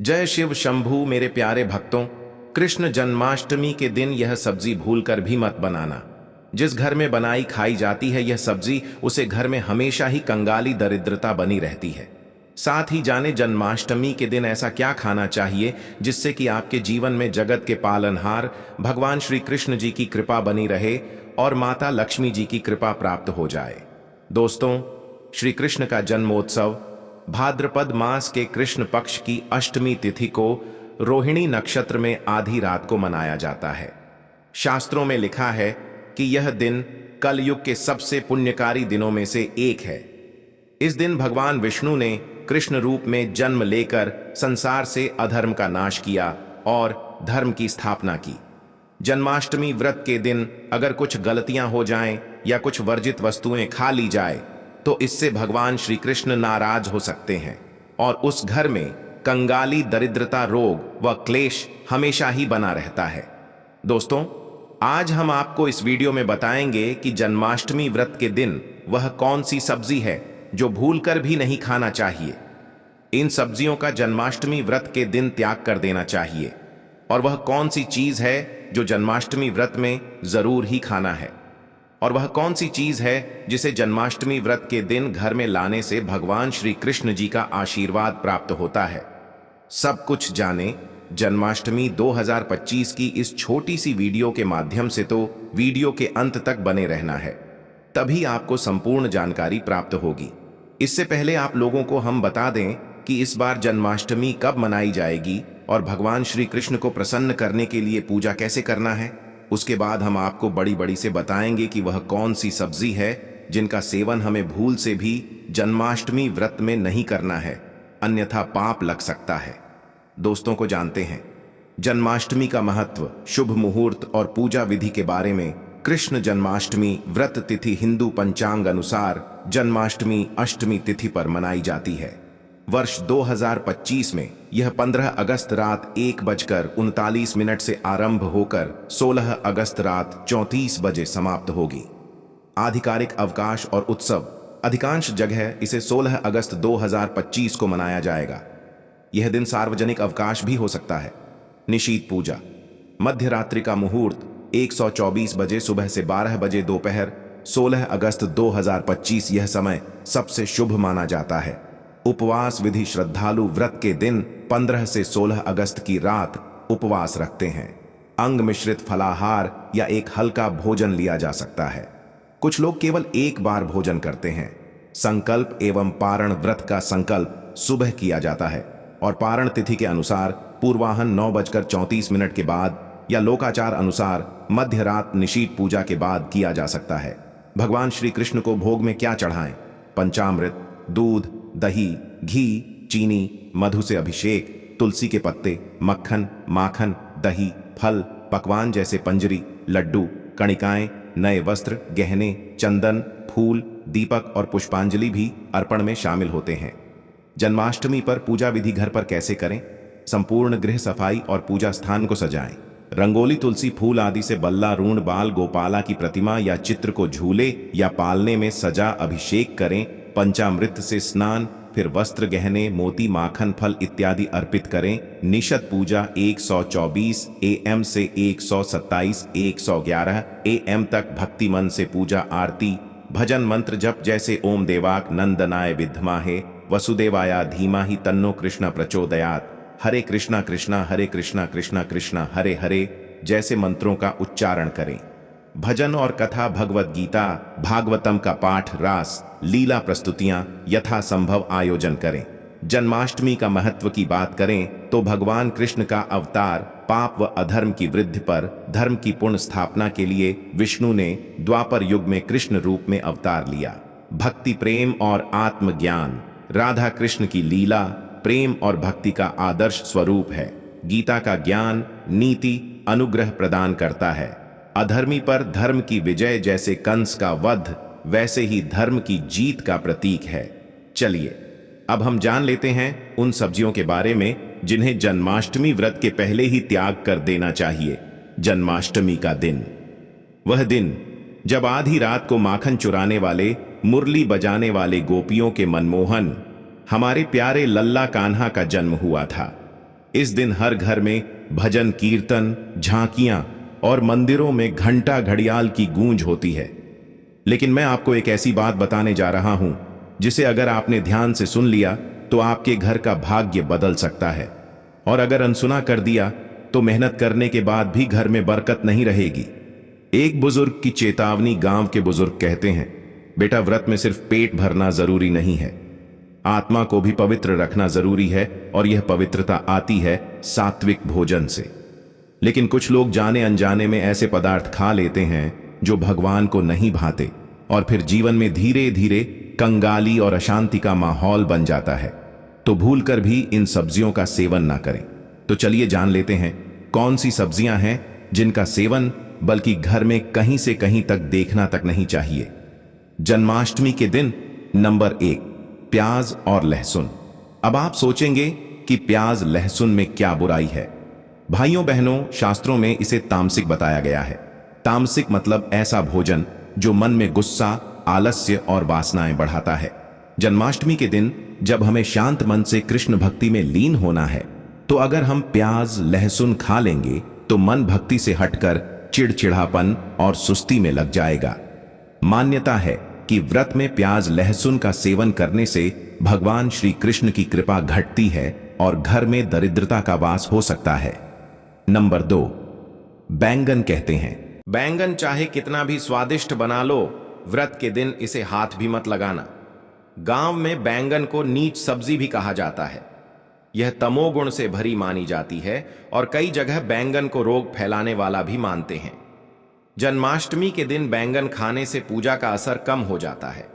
जय शिव शंभू। मेरे प्यारे भक्तों, कृष्ण जन्माष्टमी के दिन यह सब्जी भूलकर भी मत बनाना। जिस घर में बनाई खाई जाती है यह सब्जी, उसे घर में हमेशा ही कंगाली दरिद्रता बनी रहती है। साथ ही जाने जन्माष्टमी के दिन ऐसा क्या खाना चाहिए जिससे कि आपके जीवन में जगत के पालनहार भगवान श्री कृष्ण जी की कृपा बनी रहे और माता लक्ष्मी जी की कृपा प्राप्त हो जाए। दोस्तों, श्री कृष्ण का जन्मोत्सव भाद्रपद मास के कृष्ण पक्ष की अष्टमी तिथि को रोहिणी नक्षत्र में आधी रात को मनाया जाता है। शास्त्रों में लिखा है कि यह दिन कलयुग के सबसे पुण्यकारी दिनों में से एक है। इस दिन भगवान विष्णु ने कृष्ण रूप में जन्म लेकर संसार से अधर्म का नाश किया और धर्म की स्थापना की। जन्माष्टमी व्रत के दिन अगर कुछ गलतियां हो जाएं या कुछ वर्जित वस्तुएं खा ली जाए तो इससे भगवान श्री कृष्ण नाराज हो सकते हैं और उस घर में कंगाली दरिद्रता रोग व क्लेश हमेशा ही बना रहता है। दोस्तों, आज हम आपको इस वीडियो में बताएंगे कि जन्माष्टमी व्रत के दिन वह कौन सी सब्जी है जो भूलकर भी नहीं खाना चाहिए। इन सब्जियों का जन्माष्टमी व्रत के दिन त्याग कर देना चाहिए और वह कौन सी चीज है जो जन्माष्टमी व्रत में जरूर ही खाना है और वह कौन सी चीज है जिसे जन्माष्टमी व्रत के दिन घर में लाने से भगवान श्री कृष्ण जी का आशीर्वाद प्राप्त होता है। सब कुछ जाने जन्माष्टमी 2025 की इस छोटी सी वीडियो के माध्यम से। तो वीडियो के अंत तक बने रहना है, तभी आपको संपूर्ण जानकारी प्राप्त होगी। इससे पहले आप लोगों को हम बता दें कि इस बार जन्माष्टमी कब मनाई जाएगी और भगवान श्री कृष्ण को प्रसन्न करने के लिए पूजा कैसे करना है। उसके बाद हम आपको बड़ी बड़ी से बताएंगे कि वह कौन सी सब्जी है जिनका सेवन हमें भूल से भी जन्माष्टमी व्रत में नहीं करना है, अन्यथा पाप लग सकता है। दोस्तों को जानते हैं जन्माष्टमी का महत्व, शुभ मुहूर्त और पूजा विधि के बारे में। कृष्ण जन्माष्टमी व्रत तिथि हिंदू पंचांग अनुसार जन्माष्टमी अष्टमी तिथि पर मनाई जाती है। वर्ष 2025 में यह 15 अगस्त रात 1:39 से आरंभ होकर 16 अगस्त रात 34 बजे समाप्त होगी। आधिकारिक अवकाश और उत्सव अधिकांश जगह इसे 16 अगस्त 2025 को मनाया जाएगा। यह दिन सार्वजनिक अवकाश भी हो सकता है। निशीत पूजा मध्य रात्रि का मुहूर्त 124 बजे सुबह से 12 बजे दोपहर 16 अगस्त 2025 यह समय सबसे शुभ माना जाता है। उपवास विधि श्रद्धालु व्रत के दिन 15 से 16 अगस्त की रात उपवास रखते हैं। अंग मिश्रित फलाहार या एक हल्का भोजन लिया जा सकता है। कुछ लोग केवल एक बार भोजन करते हैं। संकल्प एवं पारण व्रत का संकल्प सुबह किया जाता है और पारण तिथि के अनुसार पूर्वाहन 9:34 के बाद या लोकाचार अनुसार मध्य रात निशीत पूजा के बाद किया जा सकता है। भगवान श्री कृष्ण को भोग में क्या चढ़ाएं? पंचामृत, दूध, दही, घी, चीनी, मधु से अभिषेक, तुलसी के पत्ते, मक्खन, माखन, दही, फल, पकवान जैसे पंजरी, लड्डू, कणिकाएं, नए वस्त्र, गहने, चंदन, फूल, दीपक और पुष्पांजलि भी अर्पण में शामिल होते हैं। जन्माष्टमी पर पूजा विधि घर पर कैसे करें? संपूर्ण गृह सफाई और पूजा स्थान को सजाएं। रंगोली, तुलसी, फूल आदि से बल्ला, रूण, बाल गोपाला की प्रतिमा या चित्र को झूले या पालने में सजा अभिषेक करें। पंचामृत से स्नान, फिर वस्त्र, गहने, मोती, माखन, फल इत्यादि अर्पित करें। निशत पूजा 124 AM से 127 111 AM तक भक्ति मन से पूजा आरती, भजन, मंत्र जप जैसे ओम देवाक नंदनाय विद्महे वसुदेवाय धीमहि तन्नो कृष्ण प्रचोदयात्, हरे कृष्णा कृष्णा हरे कृष्णा कृष्णा कृष्णा हरे हरे जैसे मंत्रों का उच्चारण करें। भजन और कथा, भगवत गीता, भागवतम का पाठ, रास लीला प्रस्तुतियां यथासंभव आयोजन करें। जन्माष्टमी का महत्व की बात करें तो भगवान कृष्ण का अवतार पाप व अधर्म की वृद्धि पर धर्म की पुण्य स्थापना के लिए विष्णु ने द्वापर युग में कृष्ण रूप में अवतार लिया। भक्ति, प्रेम और आत्मज्ञान राधा कृष्ण की लीला प्रेम और भक्ति का आदर्श स्वरूप है। गीता का ज्ञान, नीति, अनुग्रह प्रदान करता है। अधर्मी पर धर्म की विजय, जैसे कंस का वध वैसे ही धर्म की जीत का प्रतीक है। चलिए अब हम जान लेते हैं उन सब्जियों के बारे में जिन्हें जन्माष्टमी व्रत के पहले ही त्याग कर देना चाहिए। जन्माष्टमी का दिन, वह दिन जब आधी रात को माखन चुराने वाले, मुरली बजाने वाले गोपियों के मनमोहन हमारे प्यारे लल्ला कान्हा का जन्म हुआ था। इस दिन हर घर में भजन कीर्तन, झांकियां और मंदिरों में घंटा घड़ियाल की गूंज होती है। लेकिन मैं आपको एक ऐसी बात बताने जा रहा हूं जिसे अगर आपने ध्यान से सुन लिया तो आपके घर का भाग्य बदल सकता है, और अगर अनसुना कर दिया तो मेहनत करने के बाद भी घर में बरकत नहीं रहेगी। एक बुजुर्ग की चेतावनी गांव के बुजुर्ग कहते हैं, बेटा व्रत में सिर्फ पेट भरना जरूरी नहीं है, आत्मा को भी पवित्र रखना जरूरी है, और यह पवित्रता आती है सात्विक भोजन से। लेकिन कुछ लोग जाने अनजाने में ऐसे पदार्थ खा लेते हैं जो भगवान को नहीं भाते, और फिर जीवन में धीरे धीरे कंगाली और अशांति का माहौल बन जाता है। तो भूलकर भी इन सब्जियों का सेवन ना करें। तो चलिए जान लेते हैं कौन सी सब्जियां हैं जिनका सेवन बल्कि घर में कहीं से कहीं तक देखना तक नहीं चाहिए। जन्माष्टमी के दिन नंबर 1, प्याज और लहसुन। अब आप सोचेंगे कि प्याज लहसुन में क्या बुराई है। भाइयों बहनों, शास्त्रों में इसे तामसिक बताया गया है। तामसिक मतलब ऐसा भोजन जो मन में गुस्सा, आलस्य और वासनाएं बढ़ाता है। जन्माष्टमी के दिन जब हमें शांत मन से कृष्ण भक्ति में लीन होना है, तो अगर हम प्याज लहसुन खा लेंगे तो मन भक्ति से हटकर चिड़चिड़ापन और सुस्ती में लग जाएगा। मान्यता है कि व्रत में प्याज लहसुन का सेवन करने से भगवान श्री कृष्ण की कृपा घटती है और घर में दरिद्रता का वास हो सकता है। नंबर 2, बैंगन कहते हैं। बैंगन चाहे कितना भी स्वादिष्ट बना लो, व्रत के दिन इसे हाथ भी मत लगाना। गांव में बैंगन को नीच सब्जी भी कहा जाता है। यह तमोगुण से भरी मानी जाती है और कई जगह बैंगन को रोग फैलाने वाला भी मानते हैं। जन्माष्टमी के दिन बैंगन खाने से पूजा का असर कम हो जाता है।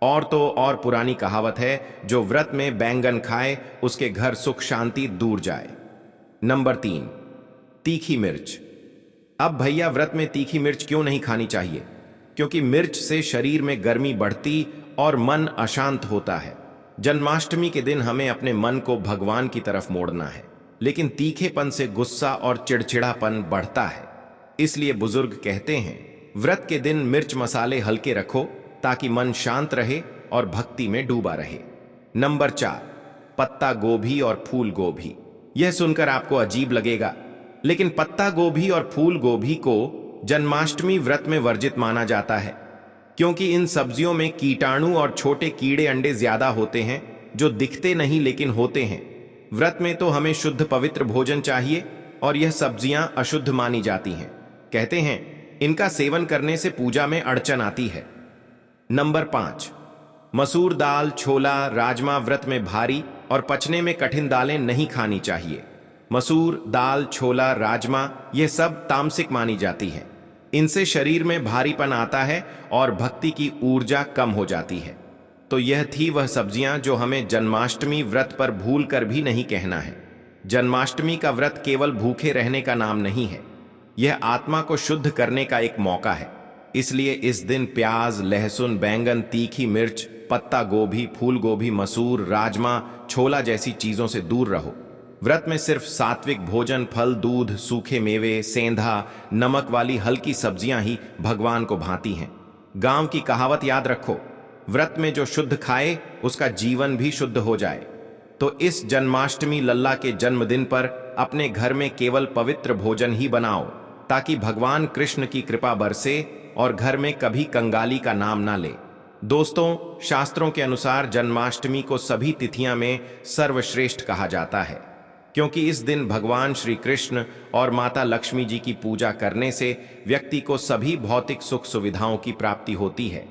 और तो और पुरानी कहावत है, जो व्रत में बैंगन खाए उसके घर सुख शांति दूर जाए। नंबर 3, तीखी मिर्च। अब भैया व्रत में तीखी मिर्च क्यों नहीं खानी चाहिए? क्योंकि मिर्च से शरीर में गर्मी बढ़ती और मन अशांत होता है। जन्माष्टमी के दिन हमें अपने मन को भगवान की तरफ मोड़ना है, लेकिन तीखेपन से गुस्सा और चिड़चिड़ापन बढ़ता है। इसलिए बुजुर्ग कहते हैं, व्रत के दिन मिर्च मसाले हल्के रखो ताकि मन शांत रहे और भक्ति में डूबा रहे। नंबर 4, पत्ता गोभी और फूल गोभी। यह सुनकर आपको अजीब लगेगा, लेकिन पत्ता गोभी और फूल गोभी को जन्माष्टमी व्रत में वर्जित माना जाता है, क्योंकि इन सब्जियों में कीटाणु और छोटे कीड़े अंडे ज्यादा होते हैं जो दिखते नहीं लेकिन होते हैं। व्रत में तो हमें शुद्ध पवित्र भोजन चाहिए और यह सब्जियां अशुद्ध मानी जाती हैं। कहते हैं इनका सेवन करने से पूजा में अड़चन आती है। नंबर 5, मसूर दाल, छोला, राजमा व्रत में भारी और पचने में कठिन दालें नहीं खानी चाहिए। मसूर दाल, छोला, राजमा ये सब तामसिक मानी जाती हैं। इनसे शरीर में भारीपन आता है और भक्ति की ऊर्जा कम हो जाती है। तो यह थी वह सब्जियां जो हमें जन्माष्टमी व्रत पर भूल कर भी नहीं कहना है। जन्माष्टमी का व्रत केवल भूखे रहने का नाम नहीं है, यह आत्मा को शुद्ध करने का एक मौका है। इसलिए इस दिन प्याज, लहसुन, बैंगन, तीखी मिर्च, पत्ता गोभी, फूल गोभी, मसूर, राजमा, छोला जैसी चीजों से दूर रहो। व्रत में सिर्फ सात्विक भोजन, फल, दूध, सूखे मेवे, सेंधा, नमक वाली हल्की सब्जियां ही भगवान को भाती हैं। गांव की कहावत याद रखो, व्रत में जो शुद्ध खाए उसका जीवन भी शुद्ध हो जाए। तो इस जन्माष्टमी लल्ला के जन्मदिन पर अपने घर में केवल पवित्र भोजन ही बनाओ, ताकि भगवान कृष्ण की कृपा बरसे और घर में कभी कंगाली का नाम ना ले। दोस्तों, शास्त्रों के अनुसार जन्माष्टमी को सभी तिथियां में सर्वश्रेष्ठ कहा जाता है, क्योंकि इस दिन भगवान श्री कृष्ण और माता लक्ष्मी जी की पूजा करने से व्यक्ति को सभी भौतिक सुख सुविधाओं की प्राप्ति होती है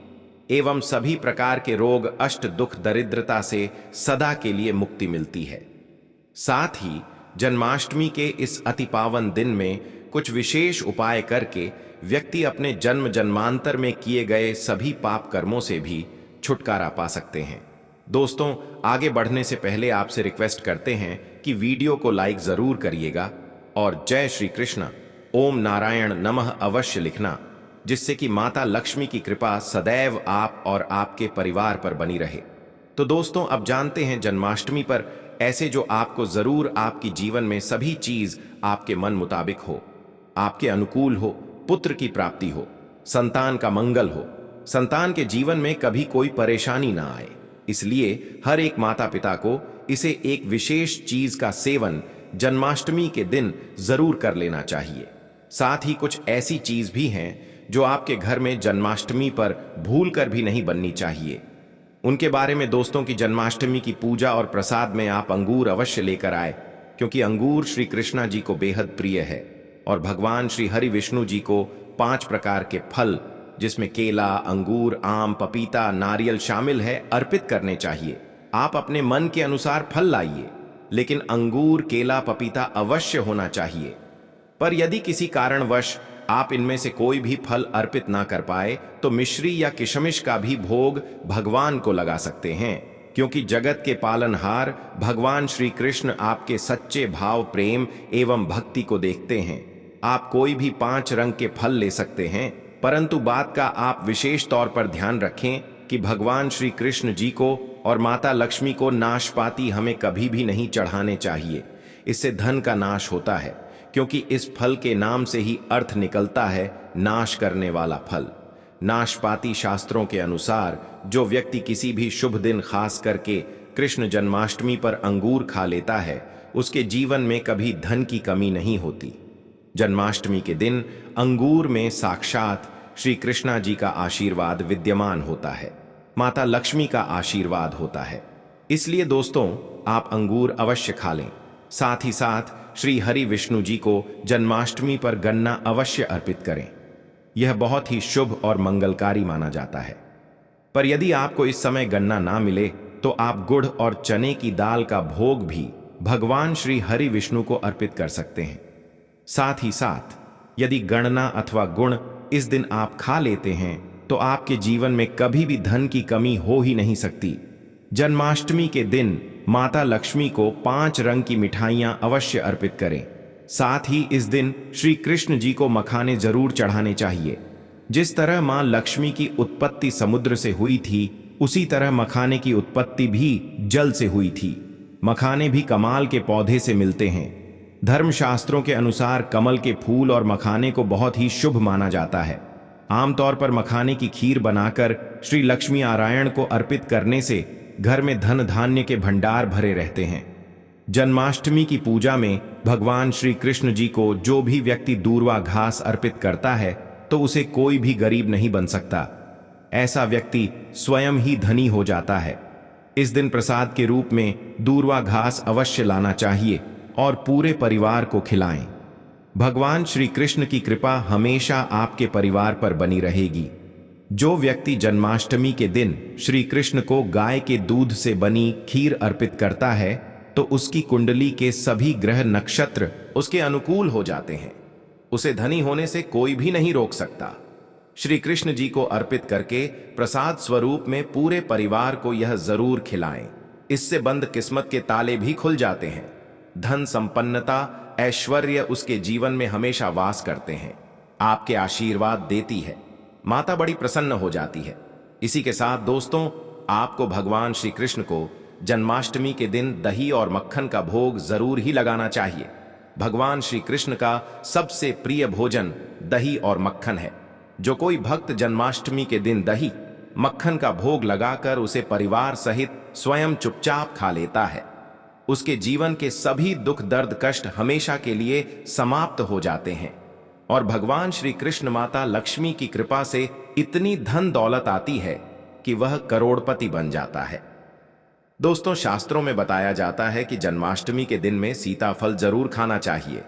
एवं सभी प्रकार के रोग, अष्ट, दुख, दरिद्रता से सदा के लिए मुक्ति मिलती है। साथ ही जन्माष्टमी के इस अति पावन दिन में कुछ विशेष उपाय करके व्यक्ति अपने जन्म जन्मांतर में किए गए सभी पाप कर्मों से भी छुटकारा पा सकते हैं। दोस्तों, आगे बढ़ने से पहले आपसे रिक्वेस्ट करते हैं कि वीडियो को लाइक जरूर करिएगा और जय श्री कृष्ण, ओम नारायण नमः अवश्य लिखना, जिससे कि माता लक्ष्मी की कृपा सदैव आप और आपके परिवार पर बनी रहे। तो दोस्तों, अब जानते हैं जन्माष्टमी पर ऐसे जो आपको जरूर आपकी जीवन में सभी चीज आपके मन मुताबिक हो, आपके अनुकूल हो, पुत्र की प्राप्ति हो, संतान का मंगल हो, संतान के जीवन में कभी कोई परेशानी ना आए। इसलिए हर एक माता पिता को इसे एक विशेष चीज का सेवन जन्माष्टमी के दिन जरूर कर लेना चाहिए। साथ ही कुछ ऐसी चीज भी हैं जो आपके घर में जन्माष्टमी पर भूल कर भी नहीं बननी चाहिए। उनके बारे में दोस्तों की जन्माष्टमी की पूजा और प्रसाद में आप अंगूर अवश्य लेकर आए, क्योंकि अंगूर श्री कृष्णा जी को बेहद प्रिय है और भगवान श्री हरि विष्णु जी को 5 प्रकार के फल, जिसमें केला, अंगूर, आम, पपीता, नारियल शामिल है, अर्पित करने चाहिए। आप अपने मन के अनुसार फल लाइए, लेकिन अंगूर, केला, पपीता अवश्य होना चाहिए। पर यदि किसी कारणवश आप इनमें से कोई भी फल अर्पित ना कर पाए तो मिश्री या किशमिश का भी भोग भगवान को लगा सकते हैं, क्योंकि जगत के पालनहार भगवान श्री कृष्ण आपके सच्चे भाव, प्रेम एवं भक्ति को देखते हैं। आप कोई भी 5 रंग के फल ले सकते हैं, परंतु बात का आप विशेष तौर पर ध्यान रखें कि भगवान श्री कृष्ण जी को और माता लक्ष्मी को नाशपाती हमें कभी भी नहीं चढ़ाने चाहिए। इससे धन का नाश होता है, क्योंकि इस फल के नाम से ही अर्थ निकलता है नाश करने वाला फल। नाशपाती शास्त्रों के अनुसार जो व्यक्ति किसी भी शुभ दिन खास करके कृष्ण जन्माष्टमी पर अंगूर खा लेता है, उसके जीवन में कभी धन की कमी नहीं होती। जन्माष्टमी के दिन अंगूर में साक्षात श्री कृष्णा जी का आशीर्वाद विद्यमान होता है, माता लक्ष्मी का आशीर्वाद होता है। इसलिए दोस्तों, आप अंगूर अवश्य खा लें। साथ ही साथ श्री हरि विष्णु जी को जन्माष्टमी पर गन्ना अवश्य अर्पित करें। यह बहुत ही शुभ और मंगलकारी माना जाता है। पर यदि आपको इस समय गन्ना ना मिले तो आप गुड़ और चने की दाल का भोग भी भगवान श्री हरि विष्णु को अर्पित कर सकते हैं। साथ ही साथ यदि गणना अथवा गुण इस दिन आप खा लेते हैं तो आपके जीवन में कभी भी धन की कमी हो ही नहीं सकती। जन्माष्टमी के दिन माता लक्ष्मी को 5 रंग की मिठाइयां अवश्य अर्पित करें। साथ ही इस दिन श्री कृष्ण जी को मखाने जरूर चढ़ाने चाहिए। जिस तरह मां लक्ष्मी की उत्पत्ति समुद्र से हुई थी, उसी तरह मखाने की उत्पत्ति भी जल से हुई थी। मखाने भी कमाल के पौधे से मिलते हैं। धर्मशास्त्रों के अनुसार कमल के फूल और मखाने को बहुत ही शुभ माना जाता है। आमतौर पर मखाने की खीर बनाकर श्री लक्ष्मी नारायण को अर्पित करने से घर में धन धान्य के भंडार भरे रहते हैं। जन्माष्टमी की पूजा में भगवान श्री कृष्ण जी को जो भी व्यक्ति दूर्वा घास अर्पित करता है तो उसे कोई भी गरीब नहीं बन सकता। ऐसा व्यक्ति स्वयं ही धनी हो जाता है। इस दिन प्रसाद के रूप में दूर्वा घास अवश्य लाना चाहिए और पूरे परिवार को खिलाएं। भगवान श्री कृष्ण की कृपा हमेशा आपके परिवार पर बनी रहेगी। जो व्यक्ति जन्माष्टमी के दिन श्री कृष्ण को गाय के दूध से बनी खीर अर्पित करता है तो उसकी कुंडली के सभी ग्रह नक्षत्र उसके अनुकूल हो जाते हैं। उसे धनी होने से कोई भी नहीं रोक सकता। श्री कृष्ण जी को अर्पित करके प्रसाद स्वरूप में पूरे परिवार को यह जरूर खिलाएं। इससे बंद किस्मत के ताले भी खुल जाते हैं। धन, संपन्नता, ऐश्वर्य उसके जीवन में हमेशा वास करते हैं। आपके आशीर्वाद देती है। माता बड़ी प्रसन्न हो जाती है। इसी के साथ दोस्तों, आपको भगवान श्री कृष्ण को जन्माष्टमी के दिन दही और मक्खन का भोग जरूर ही लगाना चाहिए। भगवान श्री कृष्ण का सबसे प्रिय भोजन दही और मक्खन है। जो कोई भक्त जन्माष्टमी के दिन दही मक्खन का भोग लगाकर उसे परिवार सहित स्वयं चुपचाप खा लेता है, उसके जीवन के सभी दुख, दर्द, कष्ट हमेशा के लिए समाप्त हो जाते हैं और भगवान श्री कृष्ण माता लक्ष्मी की कृपा से इतनी धन दौलत आती है कि वह करोड़पति बन जाता है। दोस्तों, शास्त्रों में बताया जाता है कि जन्माष्टमी के दिन में सीताफल जरूर खाना चाहिए।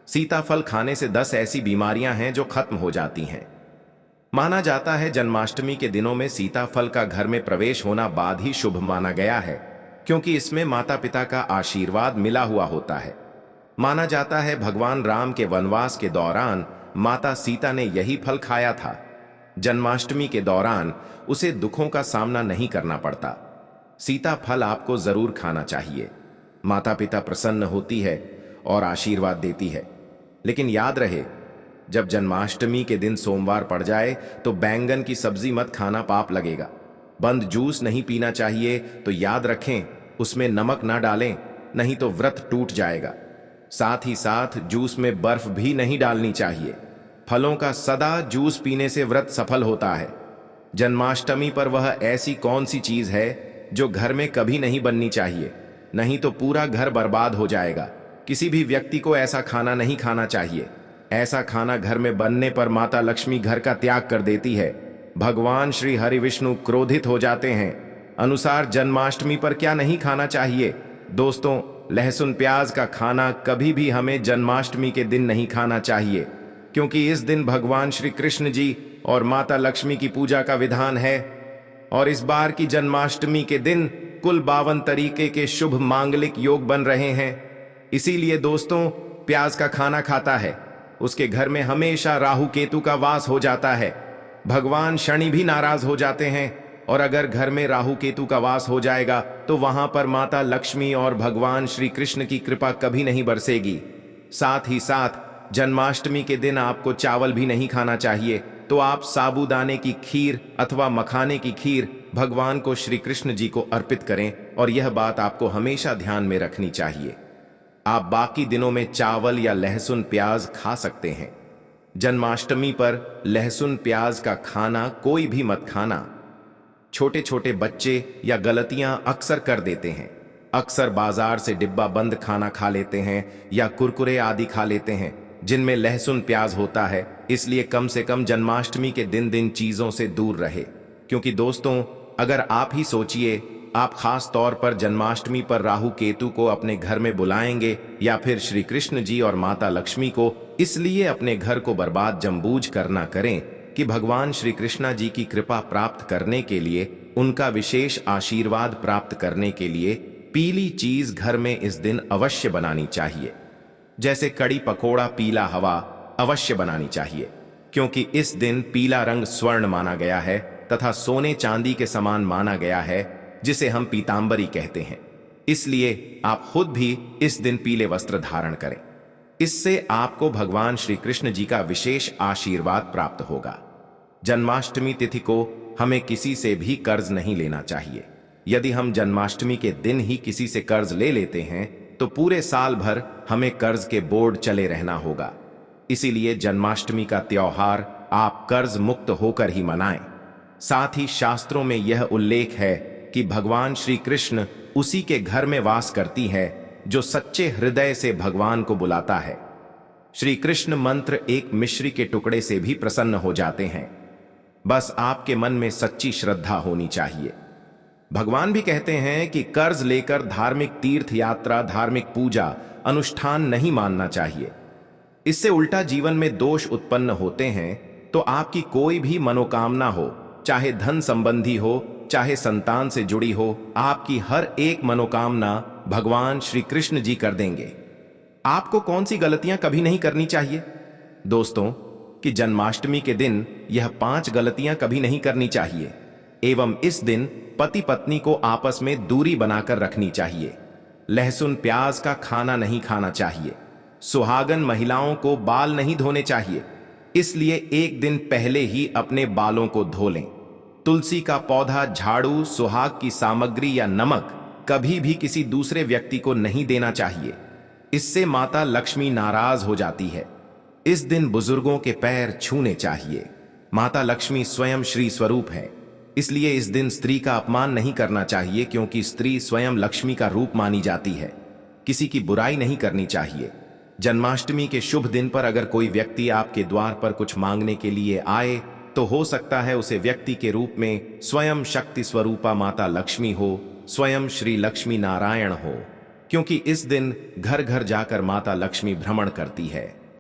सीताफल खाने से 10 ऐसी बीमारियां हैं जो खत्म हो जाती हैं। माना जाता है जन्माष्टमी के दिनों में सीताफल का घर में प्रवेश होना बाद ही शुभ माना गया है, क्योंकि इसमें माता पिता का आशीर्वाद मिला हुआ होता है। माना जाता है भगवान राम के वनवास के दौरान माता सीता ने यही फल खाया था। जन्माष्टमी के दौरान उसे दुखों का सामना नहीं करना पड़ता। सीता फल आपको जरूर खाना चाहिए। माता पिता प्रसन्न होती है और आशीर्वाद देती है। लेकिन याद रहे, जब जन्माष्टमी के दिन सोमवार पड़ जाए तो बैंगन की सब्जी मत खाना, पाप लगेगा। बंद जूस नहीं पीना चाहिए, तो याद रखें उसमें नमक ना डालें, नहीं तो व्रत टूट जाएगा। साथ ही साथ जूस में बर्फ भी नहीं डालनी चाहिए। फलों का सदा जूस पीने से व्रत सफल होता है। जन्माष्टमी पर वह ऐसी कौन सी चीज है जो घर में कभी नहीं बननी चाहिए, नहीं तो पूरा घर बर्बाद हो जाएगा, किसी भी व्यक्ति को ऐसा खाना नहीं खाना चाहिए। ऐसा खाना घर में बनने पर माता लक्ष्मी घर का त्याग कर देती है। भगवान श्री हरि विष्णु क्रोधित हो जाते हैं। अनुसार जन्माष्टमी पर क्या नहीं खाना चाहिए? दोस्तों, लहसुन प्याज का खाना कभी भी हमें जन्माष्टमी के दिन नहीं खाना चाहिए, क्योंकि इस दिन भगवान श्री कृष्ण जी और माता लक्ष्मी की पूजा का विधान है। और इस बार की जन्माष्टमी के दिन कुल 52 तरीके के शुभ मांगलिक योग बन रहे हैं। इसीलिए दोस्तों, प्याज का खाना खाता है उसके घर में हमेशा राहु केतु का वास हो जाता है। भगवान शनि भी नाराज हो जाते हैं, और अगर घर में राहु केतु का वास हो जाएगा तो वहां पर माता लक्ष्मी और भगवान श्री कृष्ण की कृपा कभी नहीं बरसेगी। साथ ही साथ जन्माष्टमी के दिन आपको चावल भी नहीं खाना चाहिए, तो आप साबूदाने की खीर अथवा मखाने की खीर भगवान को श्री कृष्ण जी को अर्पित करें, और यह बात आपको हमेशा ध्यान में रखनी चाहिए। आप बाकी दिनों में चावल या लहसुन प्याज खा सकते हैं। जन्माष्टमी पर लहसुन प्याज का खाना कोई भी मत खाना। छोटे छोटे बच्चे या गलतियां अक्सर कर देते हैं। अक्सर बाजार से डिब्बा बंद खाना खा लेते हैं या कुरकुरे आदि खा लेते हैं जिनमें लहसुन प्याज होता है। इसलिए कम से कम जन्माष्टमी के दिन चीजों से दूर रहे। क्योंकि दोस्तों, अगर आप ही सोचिए, आप खास तौर पर जन्माष्टमी पर राहु केतु को अपने घर में बुलाएंगे या फिर श्री कृष्ण जी और माता लक्ष्मी को, इसलिए अपने घर को बर्बाद जमबूझ करना करें कि भगवान श्री कृष्णा जी की कृपा प्राप्त करने के लिए, उनका विशेष आशीर्वाद प्राप्त करने के लिए पीली चीज घर में इस दिन अवश्य बनानी चाहिए। जैसे कड़ी पकोड़ा, पीला हवा अवश्य बनानी चाहिए, क्योंकि इस दिन पीला रंग स्वर्ण माना गया है तथा सोने चांदी के समान माना गया है, जिसे हम पीतांबरी कहते हैं। इसलिए आप खुद भी इस दिन पीले वस्त्र धारण करें। इससे आपको भगवान श्री कृष्ण जी का विशेष आशीर्वाद प्राप्त होगा। जन्माष्टमी तिथि को हमें किसी से भी कर्ज नहीं लेना चाहिए। यदि हम जन्माष्टमी के दिन ही किसी से कर्ज ले लेते हैं तो पूरे साल भर हमें कर्ज के बोझ चले रहना होगा। इसीलिए जन्माष्टमी का त्योहार आप कर्ज मुक्त होकर ही मनाएं। साथ ही शास्त्रों में यह उल्लेख है कि भगवान श्री कृष्ण उसी के घर में वास करती है जो सच्चे हृदय से भगवान को बुलाता है। श्री कृष्ण मंत्र एक मिश्री के टुकड़े से भी प्रसन्न हो जाते हैं। बस आपके मन में सच्ची श्रद्धा होनी चाहिए। भगवान भी कहते हैं कि कर्ज लेकर धार्मिक तीर्थ यात्रा, धार्मिक पूजा, अनुष्ठान नहीं मानना चाहिए। इससे उल्टा जीवन में दोष उत्पन्न होते हैं। तो आपकी कोई भी मनोकामना हो, चाहे धन संबंधी हो, चाहे संतान से जुड़ी हो, आपकी हर एक मनोकामना भगवान श्री कृष्ण जी कर देंगे। आपको कौन सी गलतियां कभी नहीं करनी चाहिए? दोस्तों, कि जन्माष्टमी के दिन यह 5 गलतियां कभी नहीं करनी चाहिए। एवं इस दिन पति पत्नी को आपस में दूरी बनाकर रखनी चाहिए। लहसुन प्याज का खाना नहीं खाना चाहिए। सुहागन महिलाओं को बाल नहीं धोने चाहिए, इसलिए एक दिन पहले ही अपने बालों को धो लें। तुलसी का पौधा, झाड़ू, सुहाग की सामग्री या नमक कभी भी किसी दूसरे व्यक्ति को नहीं देना चाहिए। इससे माता लक्ष्मी नाराज हो जाती है। इस दिन बुजुर्गों के पैर छूने चाहिए। माता लक्ष्मी स्वयं श्री स्वरूप है, इसलिए इस दिन स्त्री का अपमान नहीं करना चाहिए, क्योंकि स्त्री स्वयं लक्ष्मी का रूप मानी जाती है। किसी की बुराई नहीं करनी चाहिए। जन्माष्टमी के शुभ दिन पर अगर कोई व्यक्ति आपके द्वार पर कुछ मांगने के लिए आए तो हो सकता है उसे व्यक्ति के रूप में स्वयं शक्ति स्वरूपा माता लक्ष्मी हो, स्वयं श्री लक्ष्मी नारायण हो, क्योंकि इस दिन घर घर जाकर माता लक्ष्मी भ्रमण करती है।